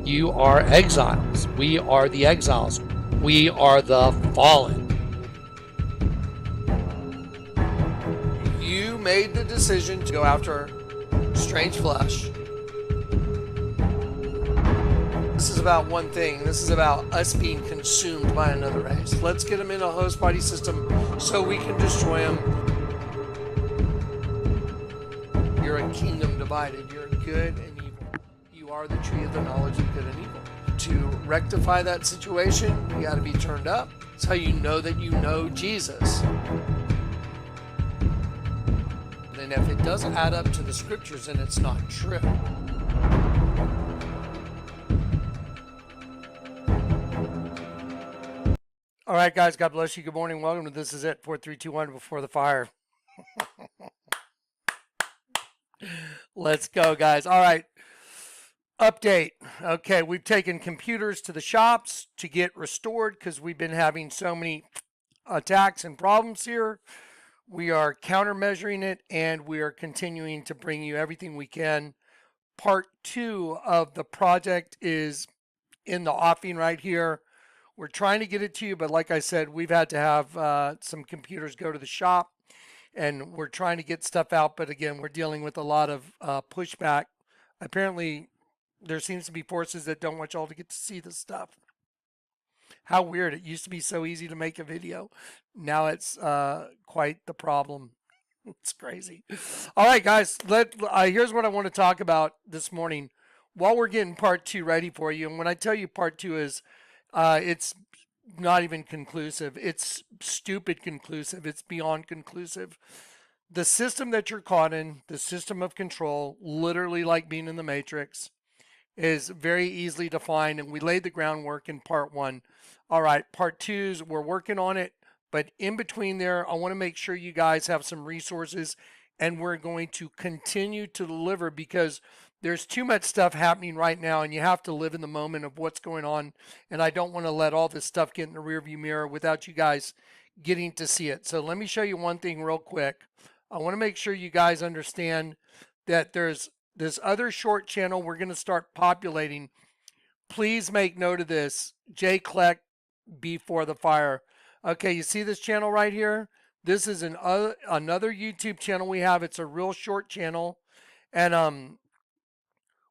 You are exiles. We are the exiles. We are the fallen. You made the decision to go after strange flesh. This is about one thing. This is about us being consumed by another race. Let's get them in a host body system so we can destroy them. You're a kingdom divided. You're good and evil. You are the tree of the knowledge of good and evil. To rectify that situation, you got to be turned up. It's how you know that you know Jesus. And if it doesn't add up to the scriptures, then it's not true. All right, guys, God bless you. Good morning. Welcome to This Is It, 4321 Before the Fire. Let's go, guys. All right. Update. Okay, we've taken computers to the shops to get restored because we've been having so many attacks and problems here. We are countermeasuring it, and we are continuing to bring you everything we can. Part 2 of the project is in the offing right here. We're trying to get it to you, but like I said, we've had to have some computers go to the shop, and we're trying to get stuff out. But again, we're dealing with a lot of pushback. Apparently, there seems to be forces that don't want y'all to get to see this stuff. How weird. It used to be so easy to make a video. Now it's quite the problem. It's crazy. All right, guys, here's what I want to talk about this morning while we're getting part 2 ready for you. And when I tell you part 2 is, it's not even conclusive. It's stupid conclusive. It's beyond conclusive. The system that you're caught in, the system of control, literally like being in the Matrix, is very easily defined, and we laid the groundwork in part 1. All right, part 2's we're working on it, but in between there, I want to make sure you guys have some resources, and we're going to continue to deliver because there's too much stuff happening right now, and you have to live in the moment of what's going on, and I don't want to let all this stuff get in the rearview mirror without you guys getting to see it. So let me show you one thing real quick. I want to make sure you guys understand that there's this other short channel we're going to start populating. Please make note of this. J. Kleck Before the Fire. Okay, you see this channel right here? This is another YouTube channel we have. It's a real short channel, and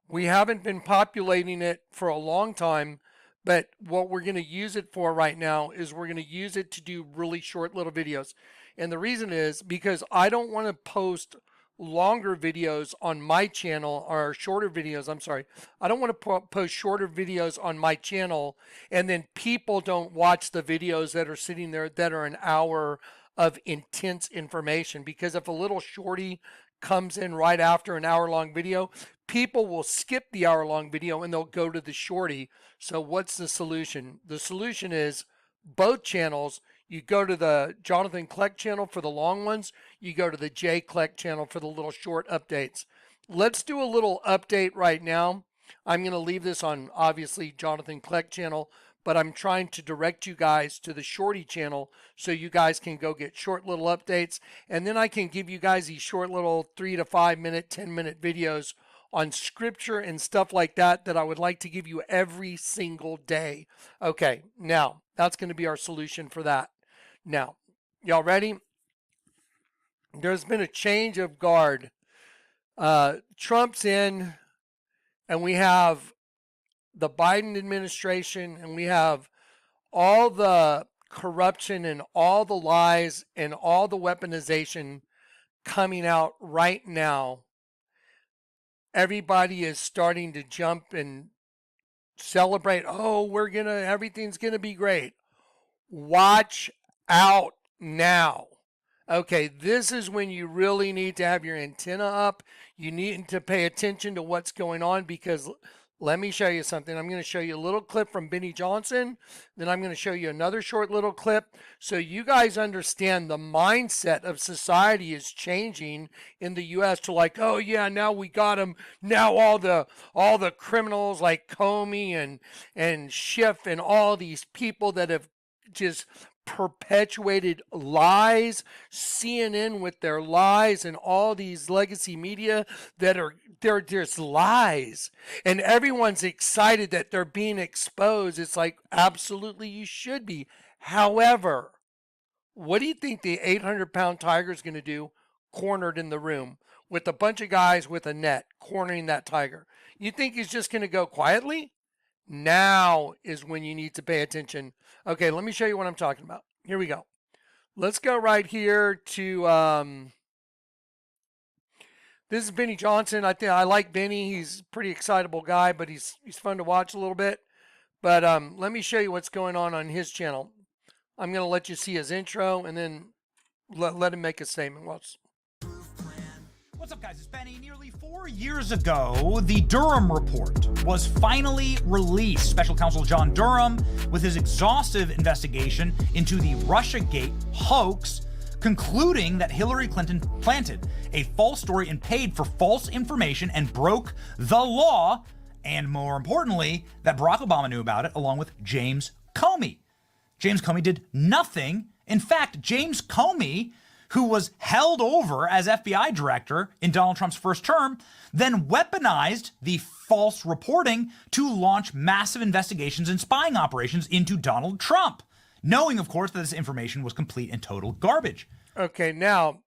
we haven't been populating it for a long time, but what we're going to use it for right now is we're going to use it to do really short little videos. And the reason is because I don't want to post longer videos on my channel, or shorter videos. I'm sorry. I don't want to post shorter videos on my channel and then people don't watch the videos that are sitting there that are an hour of intense information, because if a little shorty comes in right after an hour-long video, people will skip the hour-long video and they'll go to the shorty. So what's the solution? The solution is both channels. You go to the Jonathan Kleck channel for the long ones. You go to the J. Kleck channel for the little short updates. Let's do a little update right now. I'm going to leave this on, obviously, Jonathan Kleck channel, but I'm trying to direct you guys to the Shorty channel so you guys can go get short little updates. And then I can give you guys these short little 3 to 5 minute, 10-minute videos on scripture and stuff like that that I would like to give you every single day. Okay, now that's going to be our solution for that. Now, y'all ready? There's been a change of guard. Trump's in, and we have the Biden administration, and we have all the corruption and all the lies and all the weaponization coming out right now. Everybody is starting to jump and celebrate. Oh, everything's gonna be great. Watch out now. Okay, this is when you really need to have your antenna up. You need to pay attention to what's going on, because let me show you something. I'm going to show you a little clip from Benny Johnson. Then I'm going to show you another short little clip so you guys understand the mindset of society is changing in the U.S. to like, oh yeah, now we got them. Now all the criminals like Comey and Schiff and all these people that have just perpetuated lies, CNN with their lies, and all these legacy media that are there's lies, and everyone's excited that they're being exposed. It's like, absolutely, you should be. However, what do you think the 800-pound tiger is going to do cornered in the room with a bunch of guys with a net cornering that tiger? You think he's just going to go quietly? Now is when you need to pay attention. Okay, let me show you what I'm talking about. Here we go. Let's go right here to this is Benny Johnson. I like Benny. He's a pretty excitable guy, but he's fun to watch a little bit. But let me show you what's going on his channel. I'm going to let you see his intro and then let him make a statement. What's up, guys? It's Benny. Nearly 4 years ago, the Durham Report was finally released. Special Counsel John Durham, with his exhaustive investigation into the Russiagate hoax, concluding that Hillary Clinton planted a false story and paid for false information and broke the law, and more importantly, that Barack Obama knew about it, along with James Comey. James Comey did nothing. In fact, James Comey, who was held over as FBI director in Donald Trump's first term, then weaponized the false reporting to launch massive investigations and spying operations into Donald Trump, knowing, of course, that this information was complete and total garbage. Okay, now,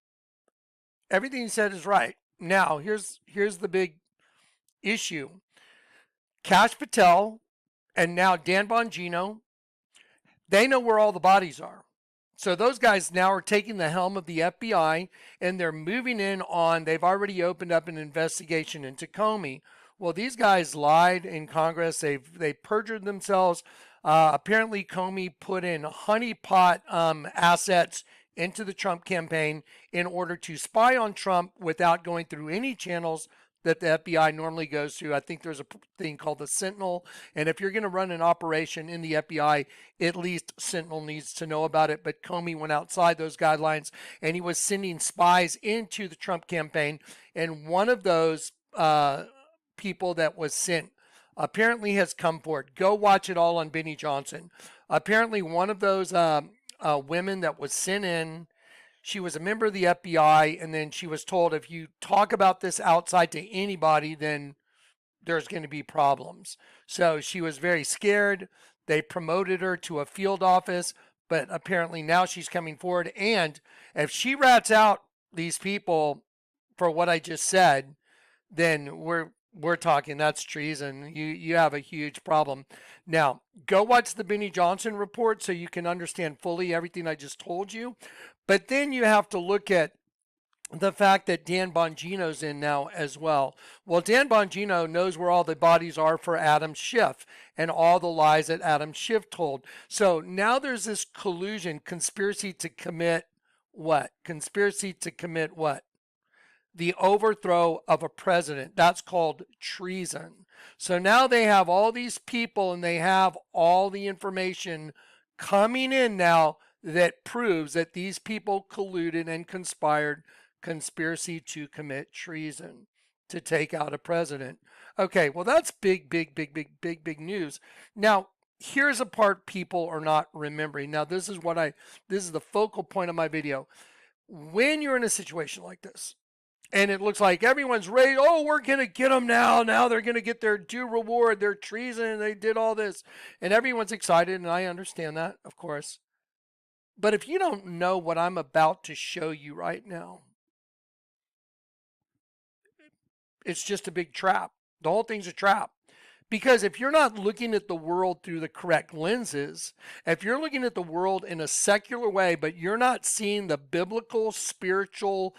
everything you said is right. Now, here's the big issue. Kash Patel and now Dan Bongino, they know where all the bodies are. So those guys now are taking the helm of the FBI and they're moving in on, they've already opened up an investigation into Comey. Well, these guys lied in Congress. They perjured themselves. Apparently Comey put in honeypot assets into the Trump campaign in order to spy on Trump without going through any channels that the FBI normally goes through. I think there's a thing called the Sentinel. And if you're going to run an operation in the FBI, at least Sentinel needs to know about it. But Comey went outside those guidelines and he was sending spies into the Trump campaign. And one of those people that was sent apparently has come forward. Go watch it all on Benny Johnson. Apparently one of those women that was sent in, she was a member of the FBI, and then she was told, if you talk about this outside to anybody, then there's going to be problems. So she was very scared. They promoted her to a field office, but apparently now she's coming forward. And if she rats out these people for what I just said, then we're talking, that's treason. You have a huge problem. Now, go watch the Benny Johnson report so you can understand fully everything I just told you. But then you have to look at the fact that Dan Bongino's in now as well. Well, Dan Bongino knows where all the bodies are for Adam Schiff and all the lies that Adam Schiff told. So now there's this collusion, conspiracy to commit what? Conspiracy to commit what? The overthrow of a president. That's called treason. So now they have all these people and they have all the information coming in now that proves that these people colluded and conspired, conspiracy to commit treason to take out a president. Okay, well, that's big news. Now, here's a part people are not remembering. Now, this is the focal point of my video. When you're in a situation like this, and it looks like everyone's ready, oh, we're going to get them now. Now they're going to get their due reward, their treason, they did all this. And everyone's excited, and I understand that, of course. But if you don't know what I'm about to show you right now, it's just a big trap. The whole thing's a trap. Because if you're not looking at the world through the correct lenses, if you're looking at the world in a secular way, but you're not seeing the biblical, spiritual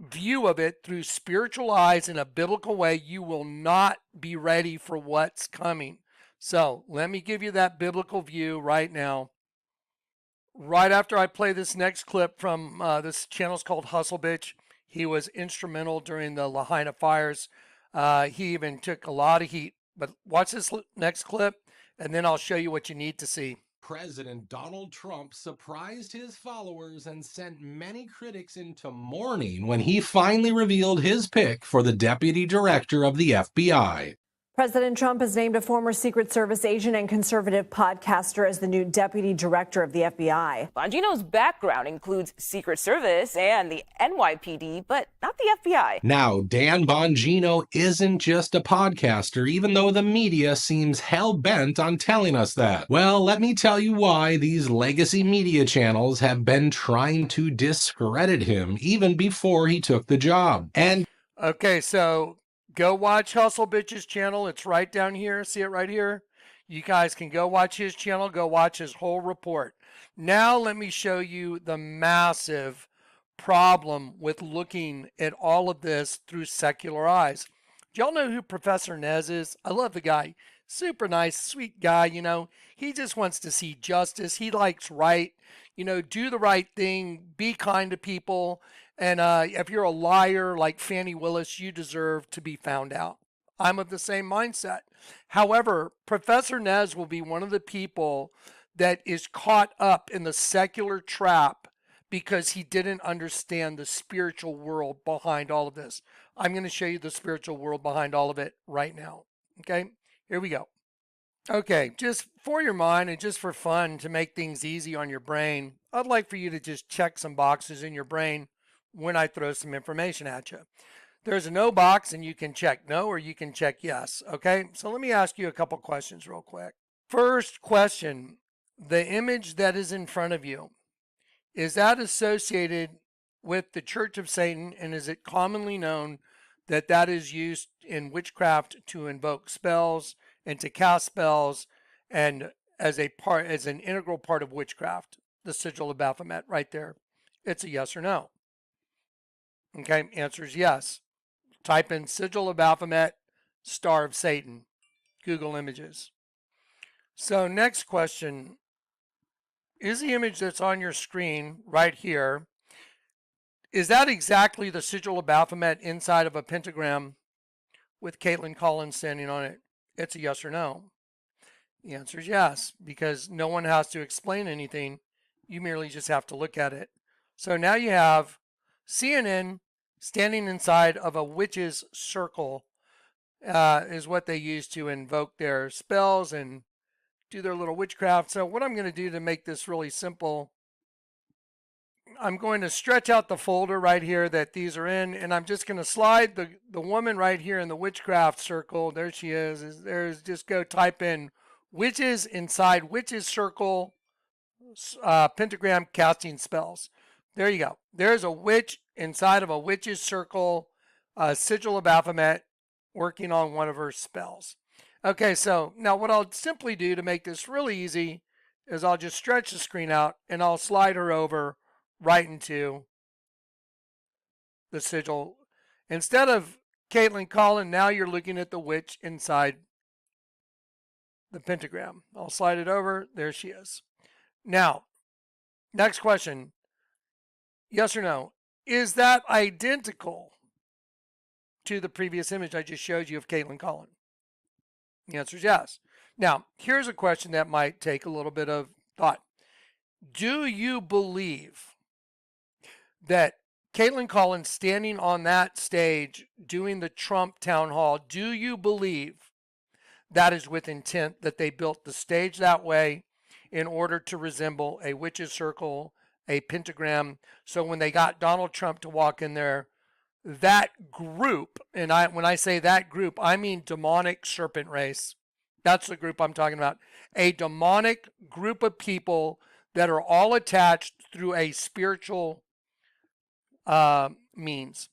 view of it through spiritual eyes in a biblical way, you will not be ready for what's coming. So let me give you that biblical view right now. Right after I play this next clip from this channel's called Hustle Bitch. He was instrumental during the Lahaina fires. He even took a lot of heat. But watch this next clip, and then I'll show you what you need to see. President Donald Trump surprised his followers and sent many critics into mourning when he finally revealed his pick for the deputy director of the FBI. President Trump has named a former Secret Service agent and conservative podcaster as the new deputy director of the FBI. Bongino's background includes Secret Service and the NYPD, but not the FBI. Now, Dan Bongino isn't just a podcaster, even though the media seems hell-bent on telling us that. Well, let me tell you why these legacy media channels have been trying to discredit him even before he took the job. And Okay, so go watch Hustle Bitch's channel. It's right down here. See it right here? You guys can go watch his channel, go watch his whole report. Now let me show you the massive problem with looking at all of this through secular eyes. Do y'all know who Professor Nez is? I love the guy. Super nice, sweet guy, you know. He just wants to see justice. He likes right. You know, do the right thing, be kind to people. And if you're a liar like Fannie Willis, you deserve to be found out. I'm of the same mindset. However, Professor Nez will be one of the people that is caught up in the secular trap because he didn't understand the spiritual world behind all of this. I'm going to show you the spiritual world behind all of it right now. Okay, here we go. Okay, just for your mind and just for fun to make things easy on your brain, I'd like for you to just check some boxes in your brain when I throw some information at you. There's a no box and you can check no or you can check yes. Okay, so let me ask you a couple questions real quick. First question, the image that is in front of you, is that associated with the Church of Satan, and is it commonly known that that is used in witchcraft to invoke spells and to cast spells and as an integral part of witchcraft? The sigil of Baphomet right there. It's a yes or no. Okay, answer is yes. Type in sigil of Baphomet, star of Satan. Google images. So next question, is the image that's on your screen right here, is that exactly the sigil of Baphomet inside of a pentagram with Caitlin Collins standing on it? It's a yes or no. The answer is yes, because no one has to explain anything. You merely just have to look at it. So now you have CNN standing inside of a witch's circle is what they use to invoke their spells and do their little witchcraft. So what I'm going to do to make this really simple, I'm going to stretch out the folder right here that these are in, and I'm just going to slide the woman right here in the witchcraft circle. There she is. There's just go type in witches inside witches circle, pentagram casting spells. There you go. There's a witch inside of a witch's circle, sigil of Baphomet, working on one of her spells. Okay, so now what I'll simply do to make this really easy is I'll just stretch the screen out and I'll slide her over right into the sigil. Instead of Caitlin Collins, now you're looking at the witch inside the pentagram. I'll slide it over. There she is. Now, next question. Yes or no? Is that identical to the previous image I just showed you of Caitlin Collins? The answer is yes. Now, here's a question that might take a little bit of thought. Do you believe that Caitlin Collins standing on that stage doing the Trump town hall, do you believe that is with intent, that they built the stage that way in order to resemble a witch's circle, a pentagram? So when they got Donald Trump to walk in there, that group, and when I say that group, I mean demonic serpent race. That's the group I'm talking about. A demonic group of people that are all attached through a spiritual means,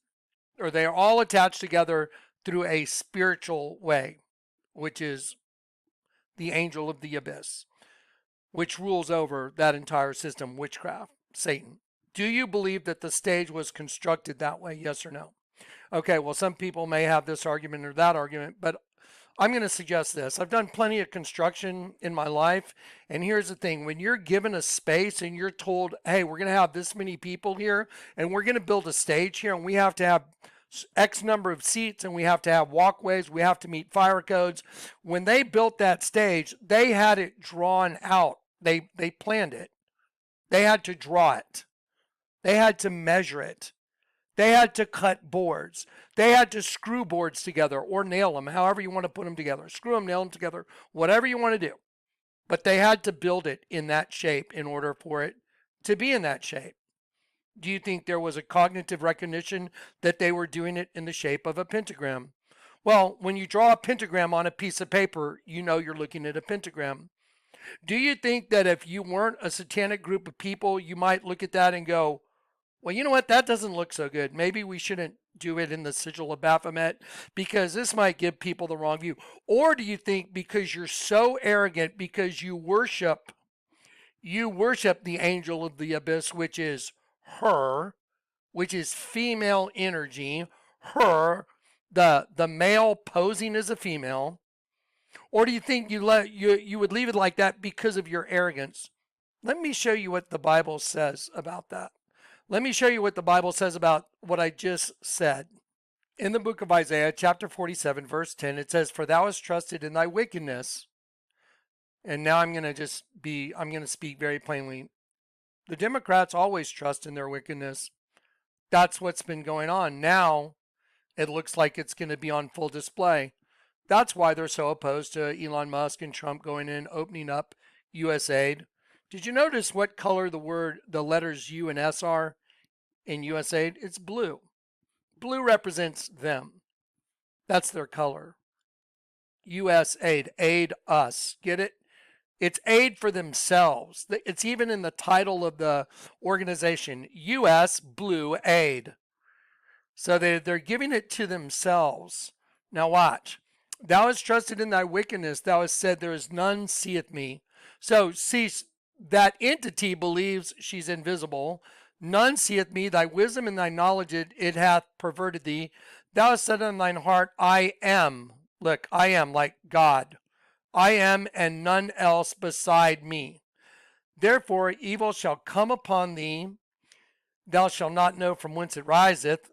or they are all attached together through a spiritual way, which is the angel of the abyss, which rules over that entire system, witchcraft, Satan. Do you believe that the stage was constructed that way? Yes or no? Okay, well, some people may have this argument or that argument, but I'm going to suggest this. I've done plenty of construction in my life, and here's the thing. When you're given a space and you're told, hey, we're going to have this many people here, and we're going to build a stage here, and we have to have X number of seats, and we have to have walkways, we have to meet fire codes. When they built that stage, they had it drawn out. They planned it. They had to draw it. They had to measure it They had to cut boards. They had to screw boards together or nail them, however you want to put them together. Screw them, nail them together, whatever you want to do. But they had to build it in that shape in order for it to be in that shape. Do you think there was a cognitive recognition that they were doing it in the shape of a pentagram? Well, when you draw a pentagram on a piece of paper, you know you're looking at a pentagram. Do you think that if you weren't a satanic group of people, you might look at that and go, well, you know what? That doesn't look so good. Maybe we shouldn't do it in the sigil of Baphomet because this might give people the wrong view. Or do you think because you're so arrogant, because you worship the angel of the abyss, which is her, which is female energy, her, the male posing as a female? Or do you think you would leave it like that because of your arrogance? Let me show you what the Bible says about that. Let me show you what the Bible says about what I just said. In the book of Isaiah, chapter 47, verse 10, it says, "For thou hast trusted in thy wickedness." And now I'm going to speak very plainly. The Democrats always trust in their wickedness. That's what's been going on. Now it looks like it's going to be on full display. That's why they're so opposed to Elon Musk and Trump going in, opening up USAID. Did you notice what color the letters U and S are in USAID? It's blue. Blue represents them. That's their color. USAID, aid us. Get it? It's aid for themselves. It's even in the title of the organization, US Blue Aid. So they're giving it to themselves. Now watch. Thou hast trusted in thy wickedness. Thou hast said, there is none seeth me. So see, that entity believes she's invisible. None seeth me. Thy wisdom and thy knowledge, it hath perverted thee. Thou hast said in thine heart, I am. Look, I am like God. I am, and none else beside me. Therefore evil shall come upon thee. Thou shalt not know from whence it riseth.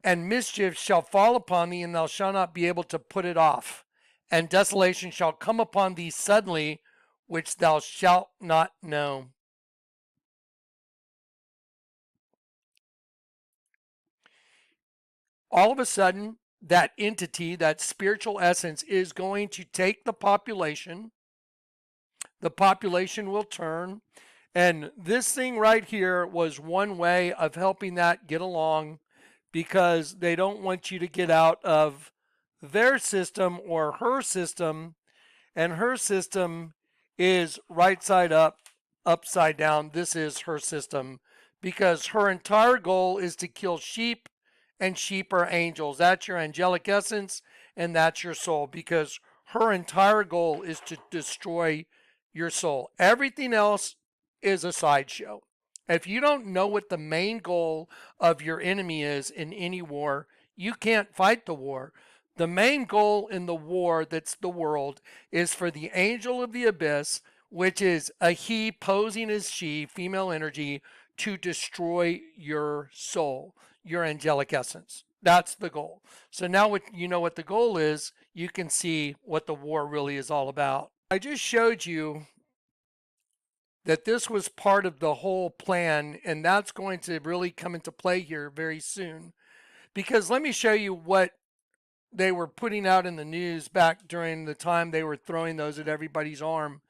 And mischief shall fall upon thee, and thou shalt not be able to put it off. And desolation shall come upon thee suddenly, which thou shalt not know. All of a sudden, that entity, that spiritual essence, is going to take the population. The population will turn. And this thing right here was one way of helping that get along, because they don't want you to get out of their system or her system. And her system is right side up, upside down. This is her system, because her entire goal is to kill sheep, and sheep are angels. That's your angelic essence, and that's your soul, because her entire goal is to destroy your soul. Everything else is a sideshow. If you don't know what the main goal of your enemy is in any war, you can't fight the war. The main goal in the war that's the world is for the angel of the abyss, which is a he posing as she, female energy, to destroy your soul, your angelic essence. That's the goal. So now you know what the goal is, you can see what the war really is all about. I just showed you that this was part of the whole plan, and that's going to really come into play here very soon. Because let me show you what they were putting out in the news back during the time they were throwing those at everybody's arm.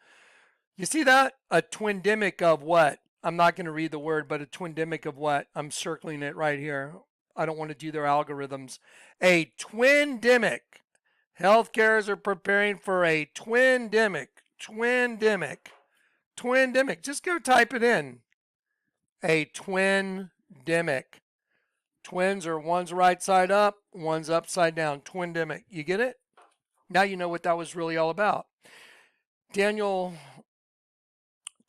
You see that? A twindemic of what? I'm not going to read the word, but a twindemic of what? I'm circling it right here. I don't want to do their algorithms. A twindemic. Healthcares are preparing for a twindemic. Twindemic. Just go type it in. A twindemic. Twins are one's right side up, one's upside down. Twindemic. You get it? Now you know what that was really all about. Daniel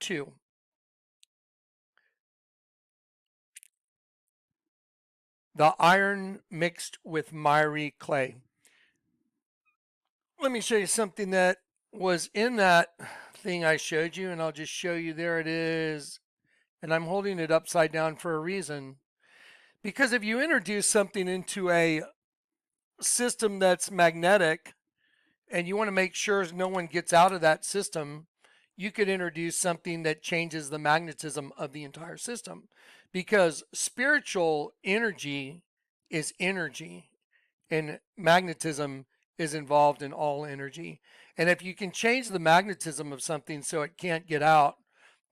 2. The iron mixed with miry clay. Let me show you something that was in that thing I showed you, and I'll just show you. There it is. And I'm holding it upside down for a reason. Because if you introduce something into a system that's magnetic, and you want to make sure no one gets out of that system, you could introduce something that changes the magnetism of the entire system. because spiritual energy is energy, and magnetism is involved in all energy. And if you can change the magnetism of something so it can't get out,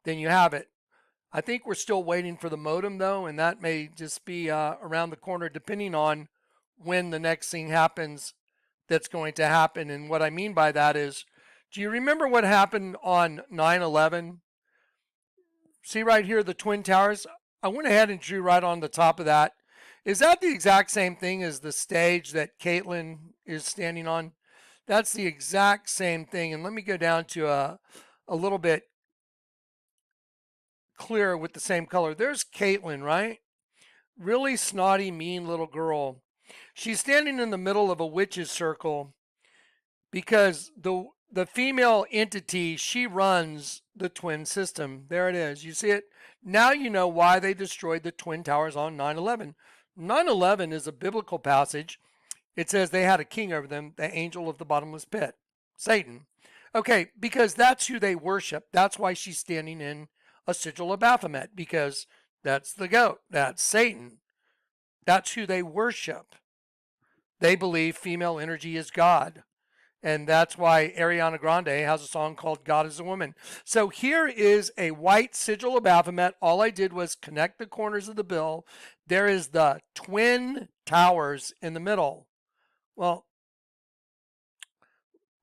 then you have it. I think we're still waiting for the modem though, and that may just be around the corner depending on when the next thing happens that's going to happen. And what I mean by that is, do you remember what happened on 9/11? See right here, the Twin Towers? I went ahead and drew right on the top of that. Is that the exact same thing as the stage that Caitlin is standing on? That's the exact same thing. And let me go down to a little bit clearer with the same color. There's Caitlin, right? Really snotty, mean little girl. She's standing in the middle of a witch's circle because the female entity, she runs the twin system. There it is. You see it? Now you know why they destroyed the Twin Towers on 9/11. 9/11 is a biblical passage. It says they had a king over them, the angel of the bottomless pit, Satan. Okay, because that's who they worship. That's why she's standing in a sigil of Baphomet, because that's the goat. That's Satan. That's who they worship. They believe female energy is God. And that's why Ariana Grande has a song called God is a Woman. So here is a white sigil of Baphomet. All I did was connect the corners of the bill. There is the Twin Towers in the middle. Well,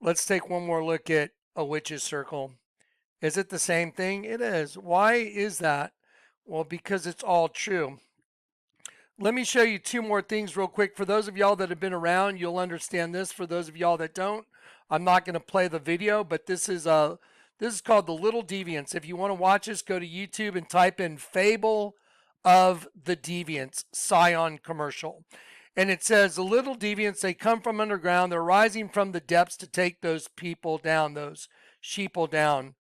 let's take one more look at a witch's circle. Is it the same thing? It is. Why is that? Well, because it's all true. Let me show you two more things real quick. For those of y'all that have been around, you'll understand this. For those of y'all that don't, I'm not going to play the video, but this is called The Little Deviants. If you want to watch this, go to YouTube and type in Fable of the Deviants, Scion commercial. And it says, the little deviants, they come from underground. They're rising from the depths to take those people down, those sheeple down.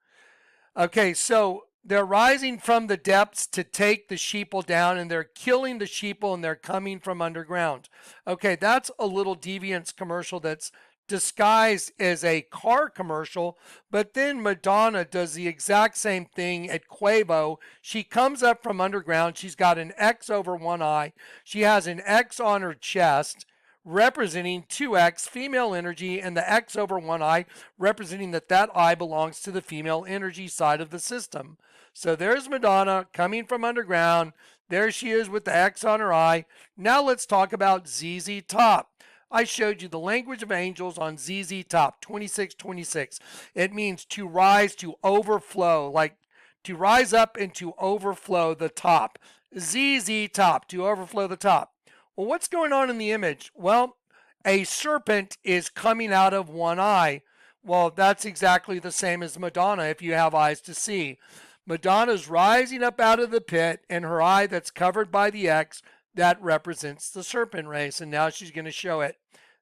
Okay, so they're rising from the depths to take the sheeple down, and they're killing the sheeple, and they're coming from underground. Okay, that's a Little Deviants commercial that's disguised as a car commercial, but then Madonna does the exact same thing at Quavo. She comes up from underground. She's got an X over one eye. She has an X on her chest, representing 2X, female energy, and the X over one eye, representing that eye belongs to the female energy side of the system. So there's Madonna coming from underground. There she is with the X on her eye. Now let's talk about ZZ Top. I showed you the language of angels on ZZ Top, 2626. It means to rise, to overflow, like to rise up and to overflow the top. ZZ Top, to overflow the top. Well, what's going on in the image? Well, a serpent is coming out of one eye. Well, that's exactly the same as Madonna if you have eyes to see. Madonna's rising up out of the pit, and her eye that's covered by the X, that represents the serpent race. And now she's going to show it.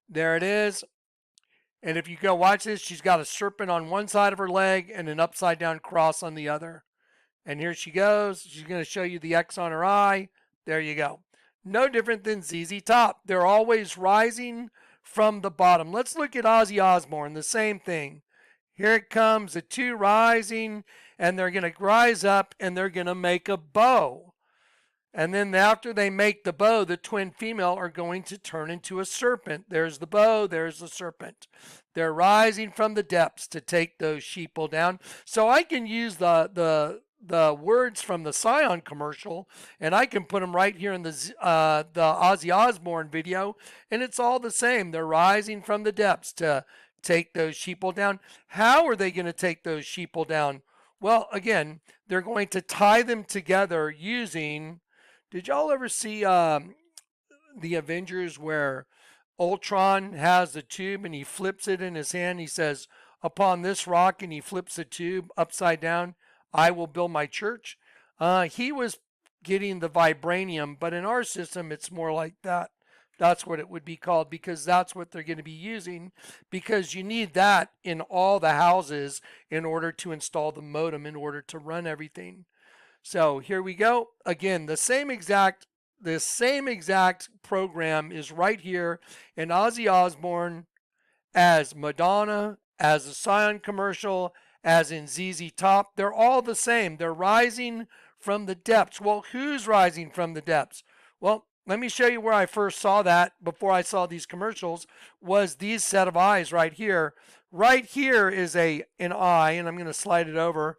There it is. And if you go watch this, she's got a serpent on one side of her leg and an upside down cross on the other. And here she goes. She's going to show you the X on her eye. There you go. No different than ZZ Top. They're always rising from the bottom. Let's look at Ozzy Osbourne, the same thing. Here it comes, the two rising, and they're going to rise up and they're going to make a bow. And then after they make the bow, the twin female are going to turn into a serpent. There's the bow, there's the serpent. They're rising from the depths to take those sheeple down. So I can use the words from the Scion commercial, and I can put them right here in the Ozzy Osbourne video, and it's all the same. They're rising from the depths to take those sheeple down. How are they going to take those sheeple down? Well, again, they're going to tie them together using... Did y'all ever see the Avengers where Ultron has the tube and he flips it in his hand? He says, upon this rock, and he flips the tube upside down, I will build my church. He was getting the vibranium, but in our system, it's more like that. That's what it would be called, because that's what they're going to be using, because you need that in all the houses in order to install the modem, in order to run everything. So here we go. Again, the same exact program is right here in Ozzy Osbourne, as Madonna, as the Scion commercial, as in ZZ Top. They're all the same. They're rising from the depths. Well, who's rising from the depths? Well, let me show you where I first saw that before I saw these commercials, was these set of eyes right here. Right here is an eye, and I'm going to slide it over.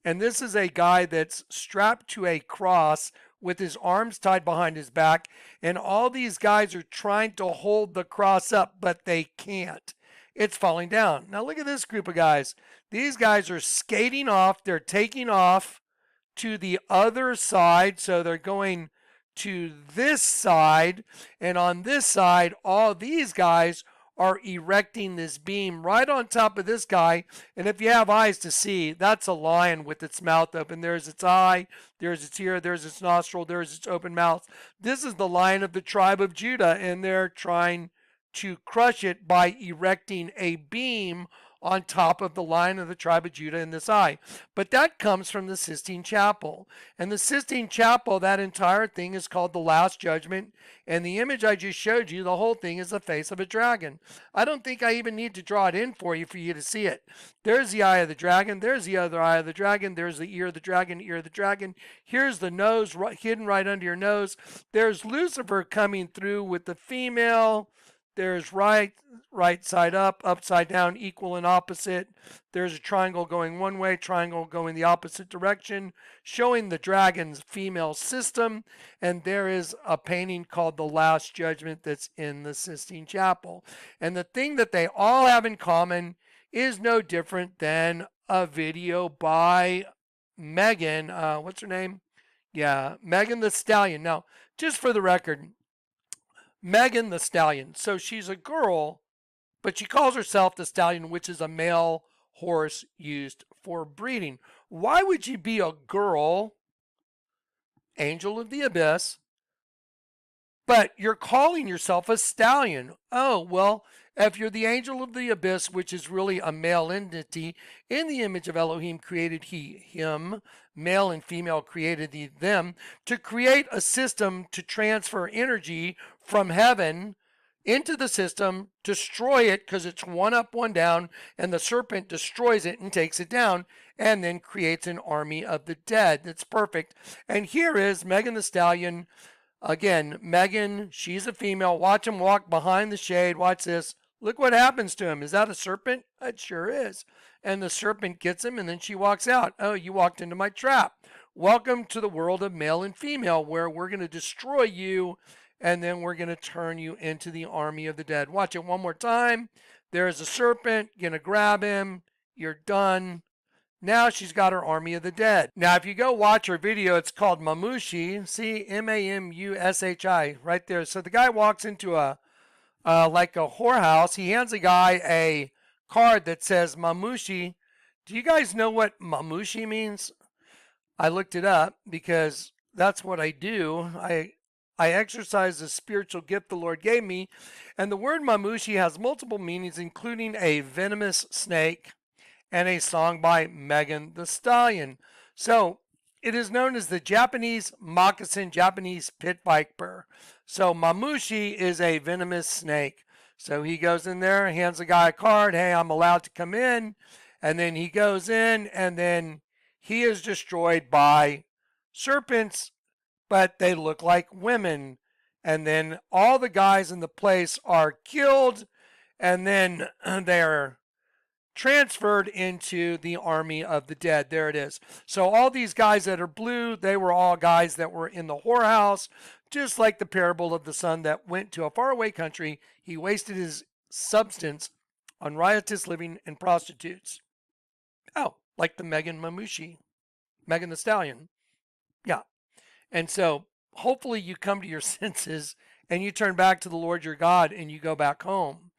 And this is a guy that's strapped to a cross with his arms tied behind his back. And all these guys are trying to hold the cross up, but they can't. It's falling down. Now look at this group of guys. These guys are skating off. They're taking off to the other side. So they're going to this side. And on this side, all these guys are erecting this beam right on top of this guy. And if you have eyes to see, that's a lion with its mouth open. There's its eye, there's its ear, there's its nostril, there's its open mouth. This is the Lion of the tribe of Judah, and they're trying to crush it by erecting a beam on top of the Lion of the tribe of Judah in this eye. But that comes from the Sistine Chapel. And the Sistine Chapel, that entire thing is called the Last Judgment. And the image I just showed you, the whole thing is the face of a dragon. I don't think I even need to draw it in for you to see it. There's the eye of the dragon. There's the other eye of the dragon. There's the ear of the dragon, ear of the dragon. Here's the nose hidden right under your nose. There's Lucifer coming through with the female. There's right side up, upside down, equal and opposite. There's a triangle going one way, triangle going the opposite direction, showing the dragon's female system. And there is a painting called The Last Judgment that's in the Sistine Chapel. And the thing that they all have in common is no different than a video by Megan. What's her name? Yeah, Megan Thee Stallion. Now, just for the record, Megan Thee Stallion. So she's a girl, but she calls herself the Stallion, which is a male horse used for breeding. Why would you be a girl, angel of the abyss, but you're calling yourself a stallion? Oh, well, if you're the angel of the abyss, which is really a male entity, in the image of Elohim created he, him, male and female created he, them, to create a system to transfer energy from heaven into the system, destroy it because it's one up, one down, and the serpent destroys it and takes it down, and then creates an army of the dead. That's perfect. And here is Megan Thee Stallion. Again, Megan, she's a female. Watch him walk behind the shade. Watch this. Look what happens to him. Is that a serpent? It sure is. And the serpent gets him, and then she walks out. Oh, you walked into my trap. Welcome to the world of male and female, where we're going to destroy you, and then we're going to turn you into the army of the dead. Watch it one more time. There's a serpent. Going to grab him. You're done. Now she's got her army of the dead. Now, if you go watch her video, it's called Mamushi. See, Mamushi, right there. So the guy walks into like a whorehouse. He hands a guy a card that says Mamushi. Do you guys know what Mamushi means? I looked it up because that's what I do. I exercise the spiritual gift the Lord gave me. And the word Mamushi has multiple meanings, including a venomous snake and a song by Megan Thee Stallion. So it is known as the Japanese moccasin, Japanese pit viper. So Mamushi is a venomous snake. So he goes in there, hands the guy a card. Hey, I'm allowed to come in. And then he goes in, and then he is destroyed by serpents, but they look like women. And then all the guys in the place are killed, and then they're transferred into the army of the dead. There it is. So all these guys that are blue, they were all guys that were in the whorehouse, just like the parable of the son that went to a faraway country. He wasted his substance on riotous living and prostitutes. Oh, like the Megan Mamushi, Megan Thee Stallion. Yeah. And so hopefully you come to your senses and you turn back to the Lord your God and you go back home.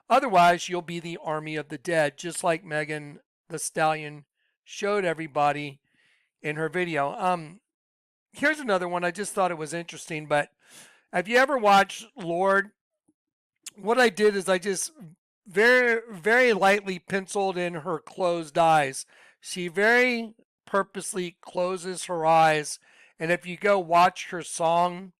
Otherwise, you'll be the army of the dead, just like Megan Thee Stallion showed everybody in her video. Here's another one. I just thought it was interesting, but have you ever watched Lorde? What I did is I just very, very lightly penciled in her closed eyes. She very purposely closes her eyes. And if you go watch her song,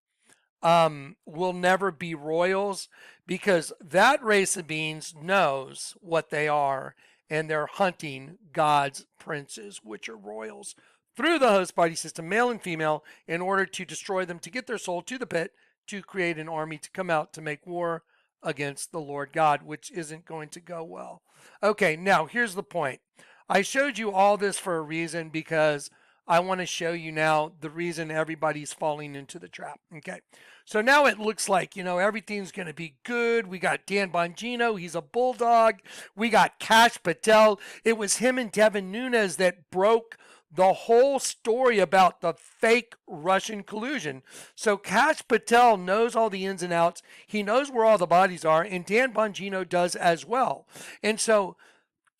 We'll Never Be Royals, because that race of beings knows what they are, and they're hunting God's princes, which are royals, through the host body system, male and female, in order to destroy them, to get their soul to the pit, to create an army to come out to make war against the Lord God, which isn't going to go well. Okay, now here's the point. I showed you all this for a reason, because I want to show you now the reason everybody's falling into the trap. Okay, so now it looks like, everything's going to be good. We got Dan Bongino. He's a bulldog. We got Kash Patel. It was him and Devin Nunes that broke the whole story about the fake Russian collusion. So Kash Patel knows all the ins and outs. He knows where all the bodies are, and Dan Bongino does as well. And so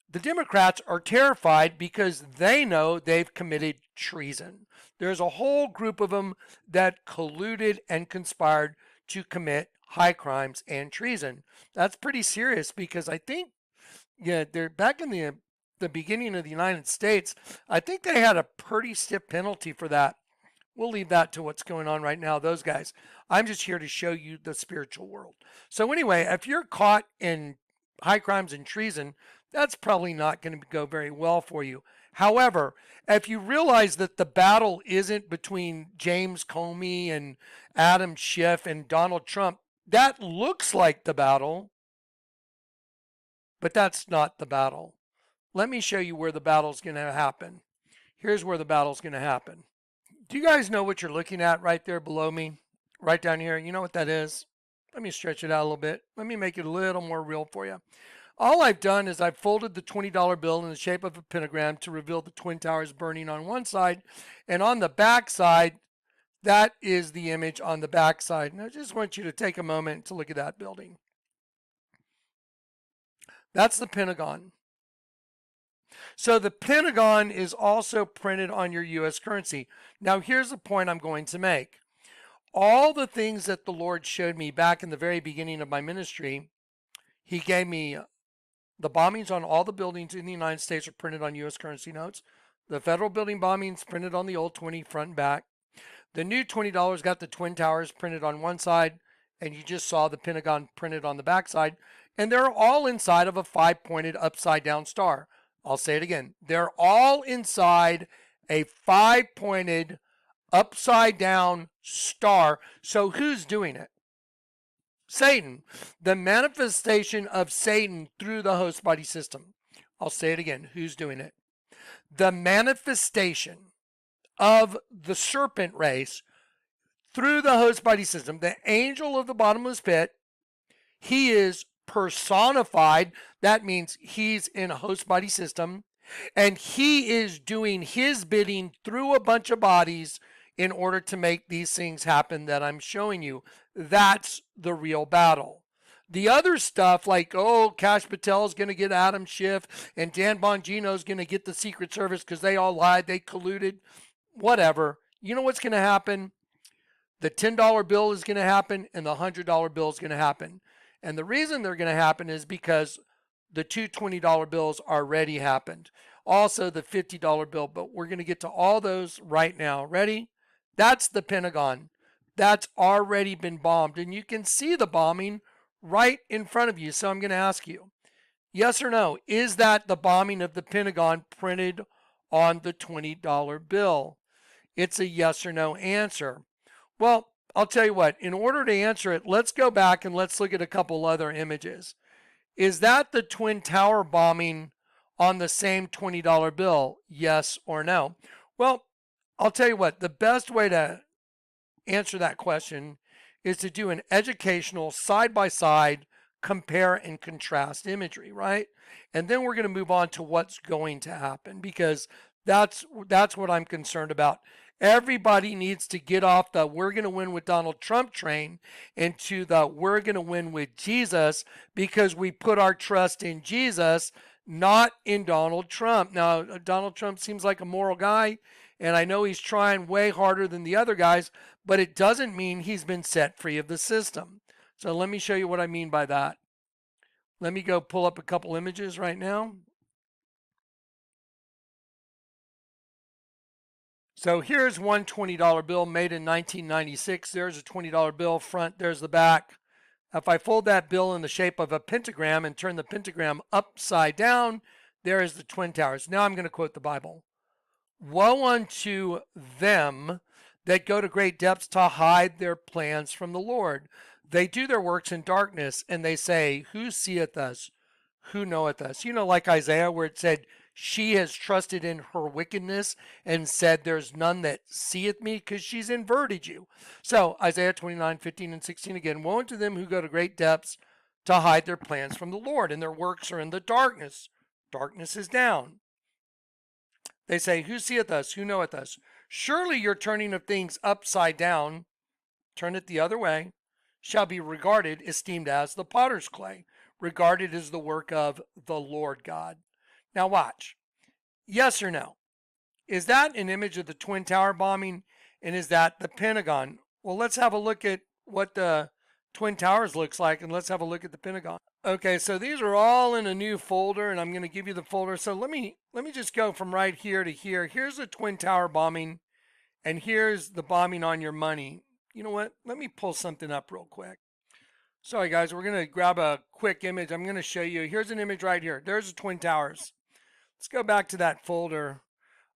the Democrats are terrified because they know they've committed treason. There's a whole group of them that colluded and conspired to commit high crimes and treason. That's pretty serious, because I think, they're back in the beginning of the United States, I think they had a pretty stiff penalty for that. We'll leave that to what's going on right now, those guys. I'm just here to show you the spiritual world. So anyway, if you're caught in high crimes and treason, that's probably not going to go very well for you. However, if you realize that the battle isn't between James Comey and Adam Schiff and Donald Trump, that looks like the battle, but that's not the battle. Let me show you where the battle's going to happen. Here's where the battle's going to happen. Do you guys know what you're looking at right there below me? Right down here. You know what that is? Let me stretch it out a little bit. Let me make it a little more real for you. All I've done is I've folded the $20 bill in the shape of a pentagram to reveal the Twin Towers burning on one side. And on the back side, that is the image on the back side. And I just want you to take a moment to look at that building. That's the Pentagon. So the Pentagon is also printed on your U.S. currency. Now, here's the point I'm going to make. All the things that the Lord showed me back in the very beginning of my ministry, He gave me the bombings on all the buildings in the United States are printed on U.S. currency notes. The federal building bombings printed on the old 20 front and back. The new $20 got the Twin Towers printed on one side, and you just saw the Pentagon printed on the back side. And they're all inside of a 5-pointed upside down star. I'll say it again. They're all inside a 5-pointed upside down star. So who's doing it? Satan. The manifestation of Satan through the host body system. I'll say it again. Who's doing it? The manifestation of the serpent race through the host body system. The angel of the bottomless pit. He is personified. That means he's in a host body system, and he is doing his bidding through a bunch of bodies in order to make these things happen that I'm showing you. That's the real battle. The other stuff like, Kash Patel is going to get Adam Schiff and Dan Bongino is going to get the Secret Service because they all lied, they colluded, whatever. You know what's going to happen? The $10 bill is going to happen and the $100 bill is going to happen. And the reason they're going to happen is because the two $20 bills already happened. Also the $50 bill, but we're going to get to all those right now. Ready? That's the Pentagon. That's already been bombed. And you can see the bombing right in front of you. So I'm going to ask you, yes or no, is that the bombing of the Pentagon printed on the $20 bill? It's a yes or no answer. Well, I'll tell you what, in order to answer it, let's go back and let's look at a couple other images. Is that the Twin Tower bombing on the same $20 bill? Yes or no? Well, I'll tell you what, the best way to answer that question is to do an educational side-by-side compare and contrast imagery, right? And then we're going to move on to what's going to happen, because that's what I'm concerned about. Everybody needs to get off the we're going to win with Donald Trump train into the we're going to win with Jesus, because we put our trust in Jesus, not in Donald Trump. Now, Donald Trump seems like a moral guy, and I know he's trying way harder than the other guys, but it doesn't mean he's been set free of the system. So let me show you what I mean by that. Let me go pull up a couple images right now. So here's one $20 bill made in 1996. There's a $20 bill front, there's the back. If I fold that bill in the shape of a pentagram and turn the pentagram upside down, there is the Twin Towers. Now I'm going to quote the Bible. Woe unto them that go to great depths to hide their plans from the Lord. They do their works in darkness, and they say, who seeth us? Who knoweth us? You know, like Isaiah, where it said, she has trusted in her wickedness and said, there's none that seeth me, because she's inverted you. So Isaiah 29:15-16 again, woe unto them who go to great depths to hide their plans from the Lord, and their works are in the darkness. Darkness is down. They say, who seeth us? Who knoweth us? Surely your turning of things upside down, turn it the other way, shall be regarded, esteemed as the potter's clay, regarded as the work of the Lord God. Now watch. Yes or no? Is that an image of the Twin Tower bombing? And is that the Pentagon? Well, let's have a look at what the Twin Towers looks like, and let's have a look at the Pentagon. Okay, so these are all in a new folder, and I'm going to give you the folder. So let me just go from right here to here. Here's the Twin Tower bombing, and here's the bombing on your money. You know what? Let me pull something up real quick. Sorry, guys. We're going to grab a quick image. I'm going to show you. Here's an image right here. There's the Twin Towers. Let's go back to that folder.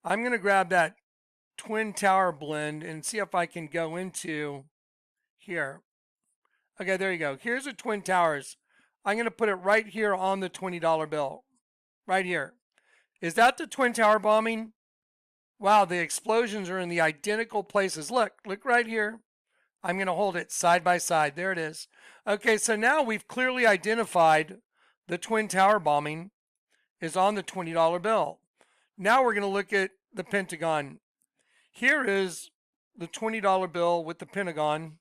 I'm going to grab that Twin Tower blend and see if I can go into here. Okay, there you go. Here's the Twin Towers. I'm going to put it right here on the $20 bill. Right here. Is that the Twin Tower bombing? Wow, the explosions are in the identical places. Look right here. I'm going to hold it side by side. There it is. Okay, so now we've clearly identified the Twin Tower bombing is on the $20 bill. Now we're going to look at the Pentagon. Here is the $20 bill with the Pentagon.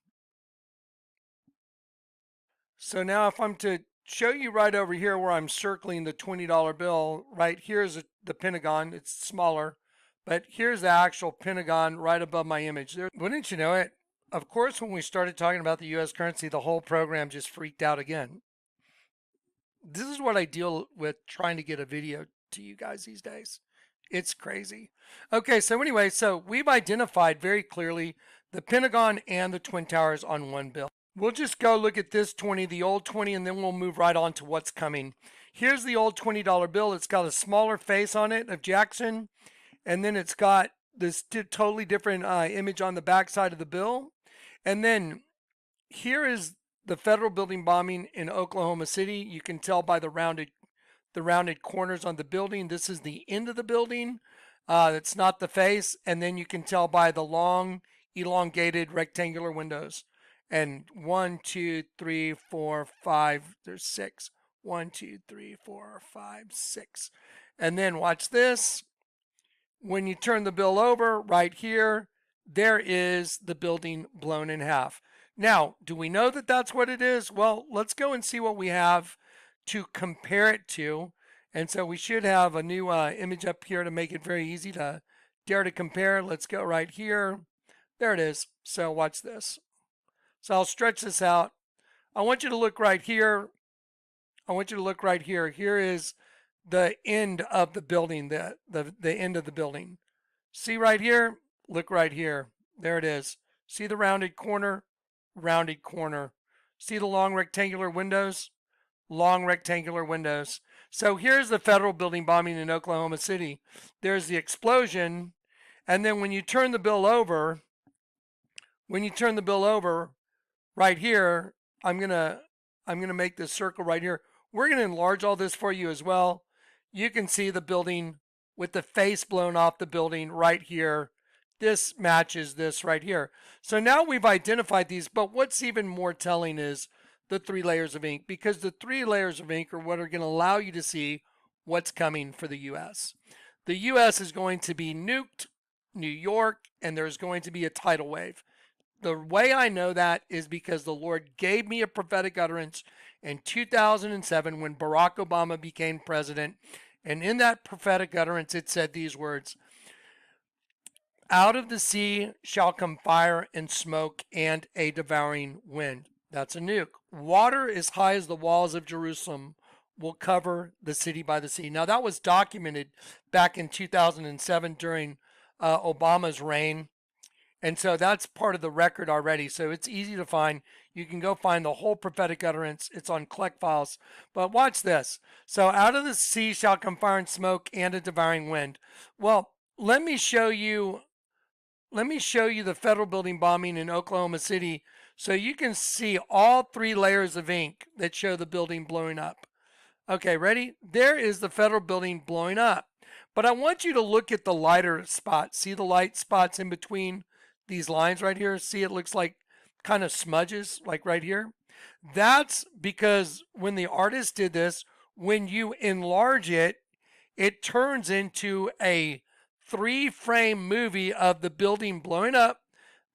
So now if I'm to show you right over here where I'm circling the $20 bill, right here's the Pentagon. It's smaller, but here's the actual Pentagon right above my image. There, wouldn't you know it? Of course, when we started talking about the U.S. currency, the whole program just freaked out again. This is what I deal with trying to get a video to you guys these days. It's crazy. Okay, so anyway, so we've identified very clearly the Pentagon and the Twin Towers on one bill. We'll just go look at this 20, the old 20, and then we'll move right on to what's coming. Here's the old $20 bill. It's got a smaller face on it of Jackson, and then it's got this totally different image on the back side of the bill. And then here is the federal building bombing in Oklahoma City. You can tell by the rounded corners on the building. This is the end of the building. It's not the face. And then you can tell by the long, elongated rectangular windows. And 1, 2, 3, 4, 5. There's 6. 1, 2, 3, 4, 5, 6. And then watch this. When you turn the bill over right here, there is the building blown in half. Now, do we know that that's what it is? Well, let's go and see what we have to compare it to. And so we should have a new image up here to make it very easy to dare to compare. Let's go right here. There it is. So watch this. So I'll stretch this out. I want you to look right here. I want you to look right here. Here is the end of the building, the end of the building. See right here? Look right here. There it is. See the rounded corner? Rounded corner. See the long rectangular windows? Long rectangular windows. So here's the federal building bombing in Oklahoma City. There's the explosion. And then when you turn the bill over, right here, I'm gonna make this circle right here. We're gonna enlarge all this for you as well. You can see the building with the face blown off the building right here. This matches this right here. So now we've identified these, but what's even more telling is the 3 layers of ink, because the 3 layers of ink are what are going to allow you to see what's coming for the U.S. The U.S. is going to be nuked, New York, and there's going to be a tidal wave. The way I know that is because the Lord gave me a prophetic utterance in 2007 when Barack Obama became president. And in that prophetic utterance, it said these words, out of the sea shall come fire and smoke and a devouring wind. That's a nuke. Water as high as the walls of Jerusalem will cover the city by the sea. Now that was documented back in 2007 during Obama's reign. And so that's part of the record already. So it's easy to find. You can go find the whole prophetic utterance. It's on Collect Files. But watch this. So out of the sea shall come fire and smoke and a devouring wind. Well, let me show you the federal building bombing in Oklahoma City so you can see all 3 layers of ink that show the building blowing up. Okay, ready? There is the federal building blowing up. But I want you to look at the lighter spots. See the light spots in between these lines right here? See, it looks like kind of smudges, like right here. That's because when the artist did this, when you enlarge it, it turns into a 3-frame movie of the building blowing up.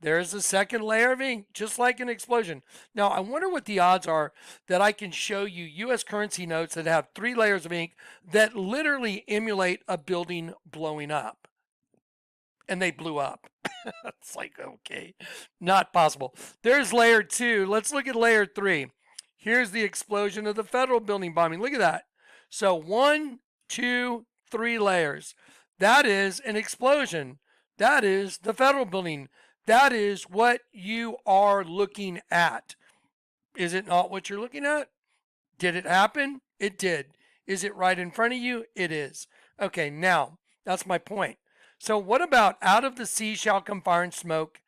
There's a second layer of ink, just like an explosion. Now, I wonder what the odds are that I can show you U.S. currency notes that have 3 layers of ink that literally emulate a building blowing up. And they blew up. It's like, okay, not possible. There's layer 2. Let's look at layer 3. Here's the explosion of the federal building bombing. Look at that. So 1, 2, 3 layers. That is an explosion. That is the federal building. That is what you are looking at. Is it not what you're looking at? Did it happen? It did. Is it right in front of you? It is. Okay, now, that's my point. So what about out of the sea shall come fire and smoke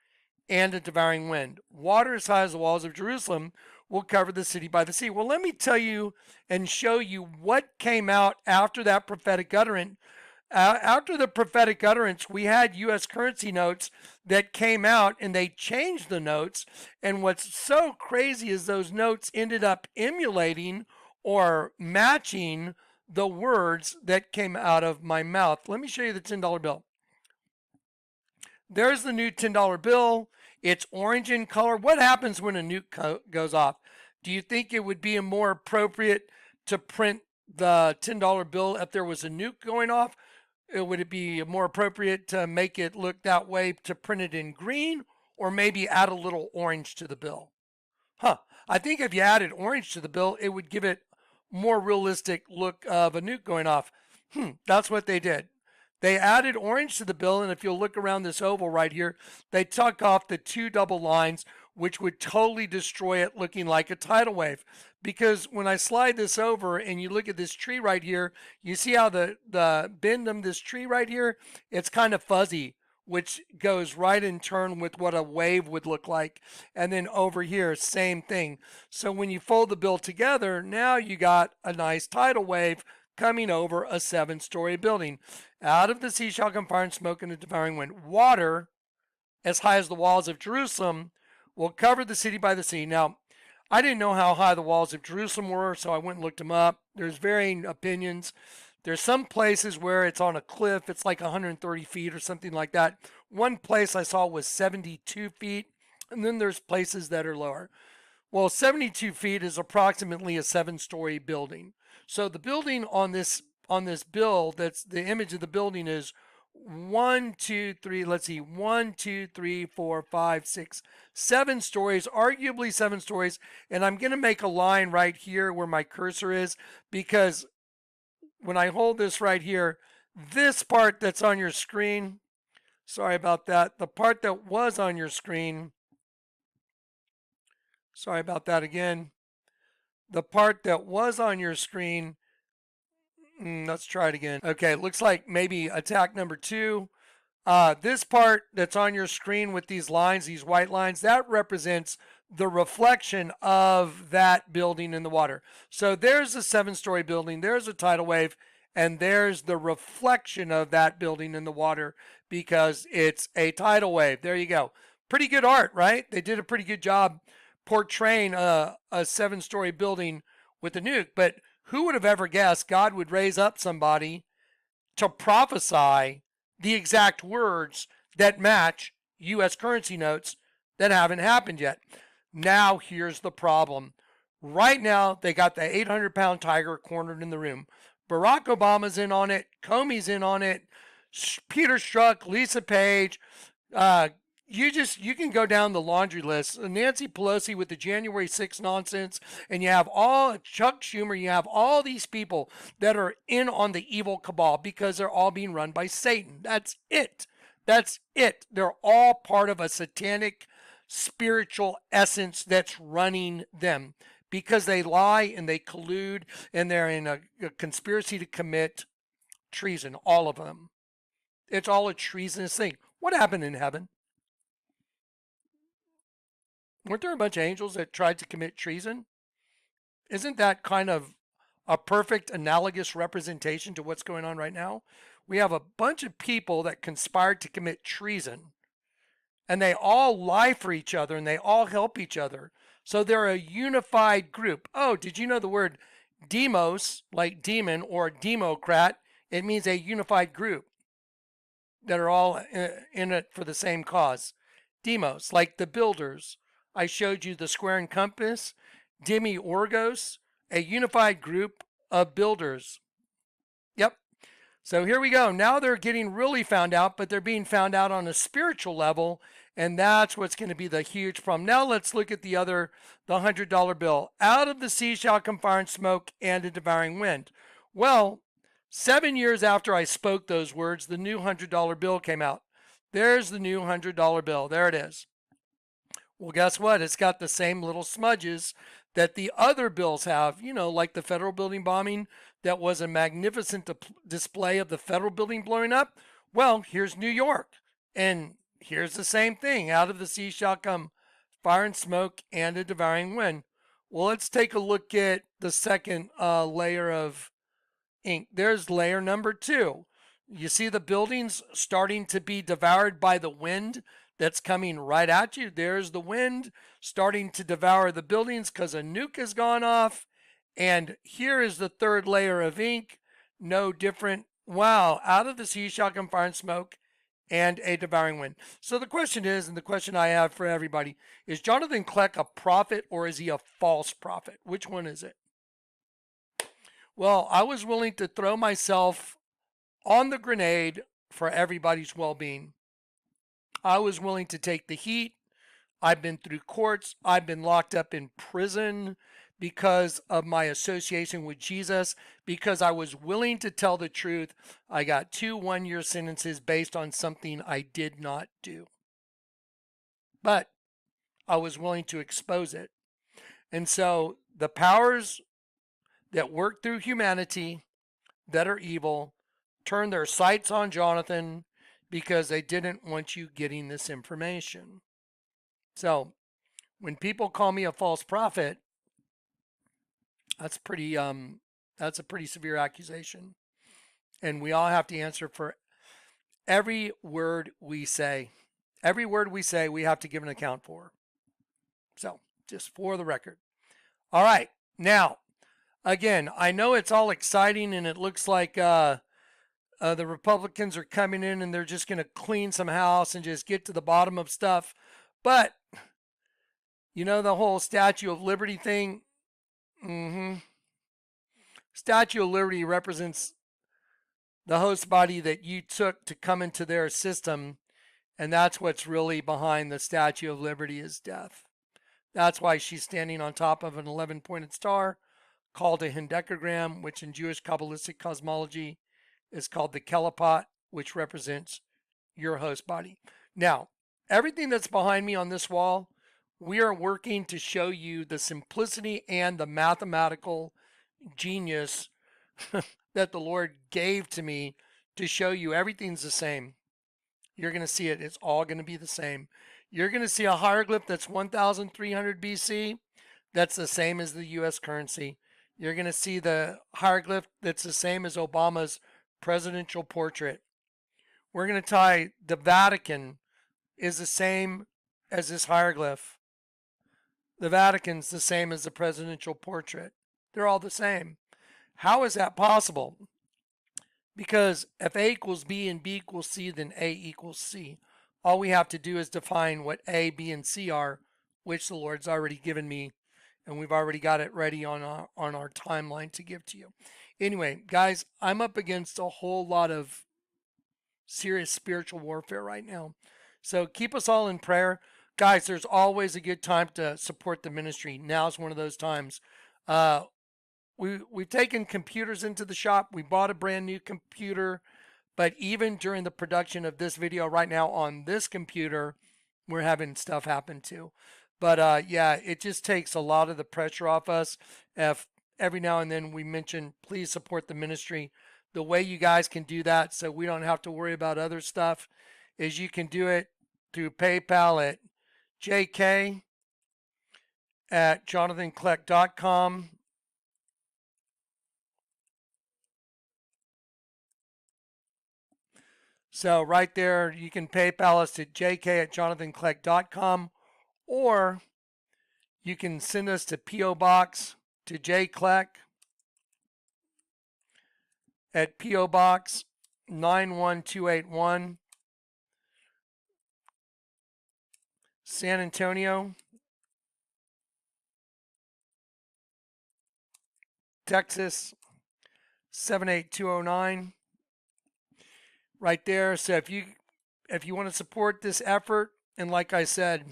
and a devouring wind? Water as high as the walls of Jerusalem will cover the city by the sea. Well, let me tell you and show you what came out after that prophetic utterance. After the prophetic utterance, we had U.S. currency notes that came out and they changed the notes. And what's so crazy is those notes ended up emulating or matching the words that came out of my mouth. Let me show you the $10 bill. There's the new $10 bill. It's orange in color. What happens when a nuke goes off? Do you think it would be more appropriate to print the $10 bill if there was a nuke going off? Would it be more appropriate to make it look that way to print it in green, or maybe add a little orange to the bill? I think if you added orange to the bill, it would give it more realistic look of a nuke going off. That's what they did. They added orange to the bill, and if you'll look around this oval right here, they took off the 2 double lines, which would totally destroy it, looking like a tidal wave. Because when I slide this over and you look at this tree right here, you see how the bend of this tree right here, it's kind of fuzzy, which goes right in turn with what a wave would look like. And then over here, same thing. So when you fold the bill together, now you got a nice tidal wave coming over a 7-story building. Out of the sea shall come fire and smoke and a devouring wind. Water as high as the walls of Jerusalem will cover the city by the sea. Now, I didn't know how high the walls of Jerusalem were, so I went and looked them up. There's varying opinions. There's some places where it's on a cliff. It's like 130 feet or something like that. One place I saw was 72 feet, and then there's places that are lower. Well, 72 feet is approximately a 7-story building. So the building on this bill, that's the image of the building, is 1, 2, 3, let's see, 1, 2, 3, 4, 5, 6, 7 stories, arguably 7 stories. And I'm going to make a line right here where my cursor is, because when I hold this right here, this part that's on your screen, sorry about that, the part that was on your screen, sorry about that again, the part that was on your screen, let's try it again. Okay, it looks like maybe attack number 2. This part that's on your screen with these lines, these white lines, that represents the reflection of that building in the water. So there's a 7-story building, there's a tidal wave, and there's the reflection of that building in the water because it's a tidal wave. There you go. Pretty good art, right? They did a pretty good job portraying a 7-story building with a nuke. But who would have ever guessed God would raise up somebody to prophesy the exact words that match U.S. currency notes that haven't happened yet? Now, here's the problem. Right now, they got the 800-pound tiger cornered in the room. Barack Obama's in on it. Comey's in on it. Peter Strzok, Lisa Page. You can go down the laundry list. Nancy Pelosi with the January 6th nonsense, and you have all Chuck Schumer. You have all these people that are in on the evil cabal because they're all being run by Satan. That's it. That's it. They're all part of a satanic spiritual essence that's running them because they lie and they collude and they're in a conspiracy to commit treason. All of them. It's all a treasonous thing. What happened in heaven? Weren't there a bunch of angels that tried to commit treason? Isn't that kind of a perfect analogous representation to what's going on right now? We have a bunch of people that conspired to commit treason, and they all lie for each other and they all help each other. So they're a unified group. Oh, did you know the word demos, like demon, or democrat? It means a unified group that are all in it for the same cause. Demos, like the builders. I showed you the square and compass. Demi-orgos, a unified group of builders. Yep. So here we go. Now they're getting really found out, but they're being found out on a spiritual level, and that's what's going to be the huge problem. Now let's look at the $100 bill. Out of the sea shall come fire and smoke and a devouring wind. Well, 7 years after I spoke those words, the new $100 bill came out. There's the new $100 bill. There it is. Well, guess what? It's got the same little smudges that the other bills have, like the federal building bombing that was a magnificent display of the federal building blowing up. Well, here's New York. And here's the same thing. Out of the sea shall come fire and smoke and a devouring wind. Well, let's take a look at the second layer of ink. There's layer number 2. You see the buildings starting to be devoured by the wind that's coming right at you. There's the wind starting to devour the buildings because a nuke has gone off. And here is the third layer of ink. No different. Wow. Out of the sea shall come fire and smoke and a devouring wind. So the question is, and the question I have for everybody, is Jonathan Kleck a prophet or is he a false prophet? Which one is it? Well, I was willing to throw myself on the grenade for everybody's well-being. I was willing to take the heat. I've been through courts. I've been locked up in prison because of my association with Jesus, because I was willing to tell the truth. I got 2 one-year sentences based on something I did not do. But I was willing to expose it. And so the powers that work through humanity that are evil turn their sights on Jonathan because they didn't want you getting this information. So when people call me a false prophet, that's a pretty severe accusation. And we all have to answer for every word we say. Every word we say, we have to give an account for. So just for the record. All right. Now, again, I know it's all exciting and it looks like the Republicans are coming in and they're just going to clean some house and just get to the bottom of stuff. But, the whole Statue of Liberty thing. Statue of Liberty represents the host body that you took to come into their system. And that's what's really behind the Statue of Liberty is death. That's why she's standing on top of an 11-pointed star called a hendecagram, which in Jewish Kabbalistic cosmology is called the Kelapot, which represents your host body. Now, everything that's behind me on this wall, we are working to show you the simplicity and the mathematical genius that the Lord gave to me to show you everything's the same. You're going to see it. It's all going to be the same. You're going to see a hieroglyph that's 1300 BC. That's the same as the U.S. currency. You're going to see the hieroglyph that's the same as Obama's presidential portrait. We're going to tie the Vatican is the same as this hieroglyph. The Vatican's the same as the presidential portrait. They're all the same. How is that possible? Because if A equals B and B equals C, then A equals C. All we have to do is define what A, B, and C are, which the Lord's already given me, and we've already got it ready on our timeline to give to you. Anyway, guys, I'm up against a whole lot of serious spiritual warfare right now. So keep us all in prayer. Guys, there's always a good time to support the ministry. Now's one of those times. We've taken computers into the shop. We bought a brand new computer. But even during the production of this video right now on this computer, we're having stuff happen too. But yeah, it just takes a lot of the pressure off us. If every now and then we mention, please support the ministry, the way you guys can do that so we don't have to worry about other stuff is you can do it through PayPal at jk@jonathankleck.com. So right there, you can PayPal us at jk@jonathankleck.com, or you can send us to P.O. Box to J. Kleck at P.O. Box 91281, San Antonio, Texas 78209. Right there. So if you want to support this effort, and like I said,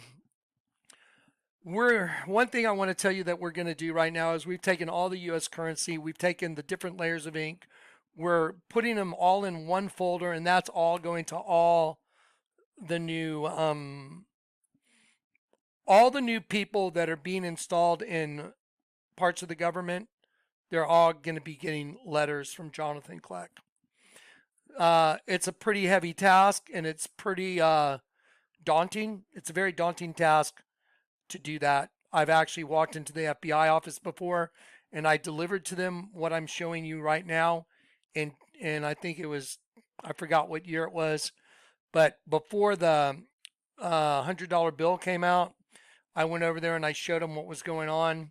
one thing I want to tell you that we're going to do right now is we've taken all the US currency, we've taken the different layers of ink, we're putting them all in one folder, and that's all going to all the new people that are being installed in parts of the government. They're all going to be getting letters from Jonathan Kleck. It's a pretty heavy task, and it's pretty daunting. It's a very daunting task to do that. I've actually walked into the FBI office before, and I delivered to them what I'm showing you right now. And I think it was, I forgot what year it was, but before the $100 bill came out, I went over there and I showed them what was going on,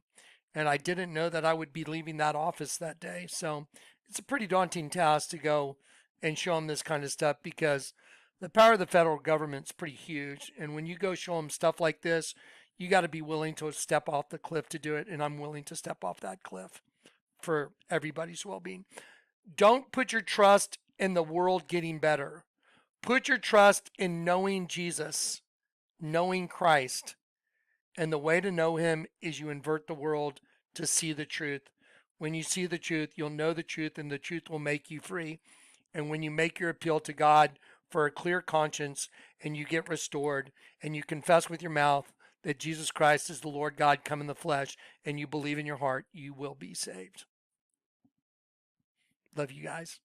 and I didn't know that I would be leaving that office that day. So it's a pretty daunting task to go and show them this kind of stuff, because the power of the federal government's pretty huge. And when you go show them stuff like this, you got to be willing to step off the cliff to do it. And I'm willing to step off that cliff for everybody's well-being. Don't put your trust in the world getting better. Put your trust in knowing Jesus, knowing Christ. And the way to know him is you invert the world to see the truth. When you see the truth, you'll know the truth, and the truth will make you free. And when you make your appeal to God for a clear conscience, and you get restored, and you confess with your mouth that Jesus Christ is the Lord God come in the flesh, and you believe in your heart, you will be saved. Love you guys.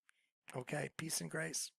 Okay, peace and grace.